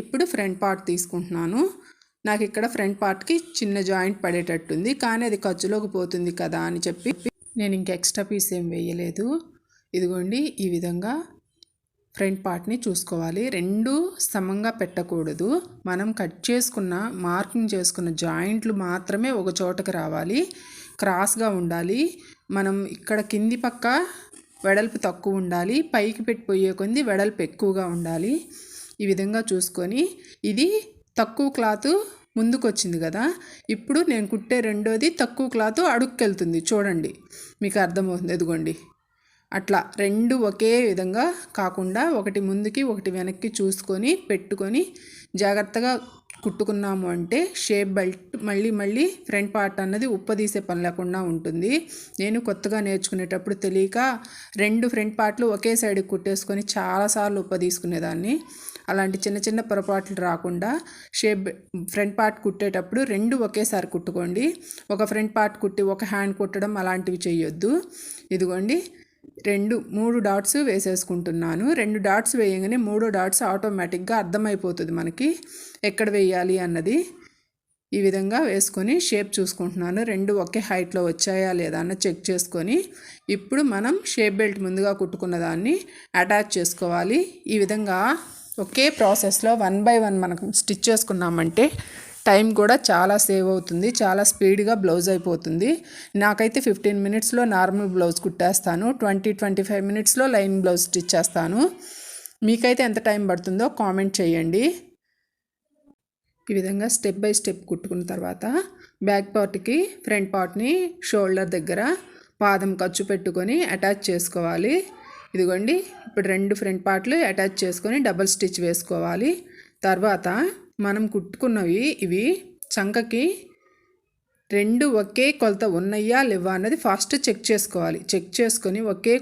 ఇప్పుడు front part తీసుకుంటున్నాను. నాకు ఇక్కడ ఫ్రంట్ పార్ట్కి చిన్న జాయింట్ పడేటట్టుంది, కానీ అది ఖర్చులోకి పోతుంది కదా అని చెప్పి నేను ఇంక ఎక్స్ట్రా పీస్ ఏం వేయలేదు. ఇదిగోండి, ఈ విధంగా ఫ్రంట్ పార్ట్ని చూసుకోవాలి. రెండు సమంగా పెట్టకూడదు. మనం కట్ చేసుకున్న మార్కింగ్ చేసుకున్న జాయింట్లు మాత్రమే ఒక చోటకి రావాలి, క్రాస్గా ఉండాలి. మనం ఇక్కడ కింది పక్క వెడల్పు తక్కువ ఉండాలి, పైకి పెట్టిపోయే కొద్ది వెడల్పు ఎక్కువగా ఉండాలి. ఈ విధంగా చూసుకొని, ఇది తక్కువ క్లాత్ ముందుకు వచ్చింది కదా, ఇప్పుడు నేను కుట్టే రెండోది తక్కువ క్లాత్ అడుక్కెళ్తుంది. చూడండి, మీకు అర్థమవుతుంది. ఎదుగోండి, అట్లా రెండు ఒకే విధంగా కాకుండా ఒకటి ముందుకి ఒకటి వెనక్కి చూసుకొని పెట్టుకొని జాగ్రత్తగా కుట్టుకున్నాము అంటే షేప్ బెల్ట్ మళ్ళీ ఫ్రంట్ పార్ట్ అన్నది ఉప్పదీసే పని లేకుండా ఉంటుంది. నేను కొత్తగా నేర్చుకునేటప్పుడు తెలియక రెండు ఫ్రంట్ పార్ట్లు ఒకే సైడ్కి కుట్టేసుకొని చాలాసార్లు ఉప్పదీసుకునేదాన్ని. అలాంటి చిన్న చిన్న పొరపాట్లు రాకుండా ఫ్రంట్ పార్ట్ కుట్టేటప్పుడు రెండు ఒకేసారి కుట్టుకోండి. ఒక ఫ్రంట్ పార్ట్ కుట్టి ఒక హ్యాండ్ కుట్టడం అలాంటివి చేయొద్దు. ఇదిగోండి, మూడు డాట్స్ వేసేసుకుంటున్నాను. రెండు డాట్స్ వేయగానే మూడో డాట్స్ ఆటోమేటిక్గా అర్థమైపోతుంది మనకి ఎక్కడ వేయాలి అన్నది. ఈ విధంగా వేసుకొని షేప్ చూసుకుంటున్నాను, రెండు ఒకే హైట్లో వచ్చాయా లేదా అన్న చెక్ చేసుకొని ఇప్పుడు మనం షేప్ బెల్ట్ ముందుగా కుట్టుకున్న దాన్ని అటాచ్ చేసుకోవాలి. ఈ విధంగా ఒకే ప్రాసెస్లో 1 by 1 మనకు స్టిచ్ చేసుకున్నామంటే టైం కూడా చాలా సేవ్ అవుతుంది, చాలా స్పీడ్గా బ్లౌజ్ అయిపోతుంది. నాకైతే 15 మినిట్స్లో నార్మల్ బ్లౌజ్ కుట్టేస్తాను, 20-25 మినిట్స్లో లైన్ బ్లౌజ్ స్టిచ్ చేస్తాను. మీకైతే ఎంత టైం పడుతుందో కామెంట్ చేయండి. ఈ విధంగా స్టెప్ బై స్టెప్ కుట్టుకున్న తర్వాత బ్యాక్ పార్ట్కి ఫ్రంట్ పార్ట్ని షోల్డర్ దగ్గర పాదం ఖర్చు పెట్టుకొని అటాచ్ చేసుకోవాలి. ఇదిగోండి, ఇప్పుడు రెండు ఫ్రంట్ పార్ట్లు అటాచ్ చేసుకొని డబల్ స్టిచ్ వేసుకోవాలి. తర్వాత మనం కుట్టుకున్నవి ఇవి చంకకి రెండు ఒకే కొలత ఉన్నాయా లేవా అన్నది ఫస్ట్ చెక్ చేసుకోవాలి. చెక్ చేసుకొని ఒకే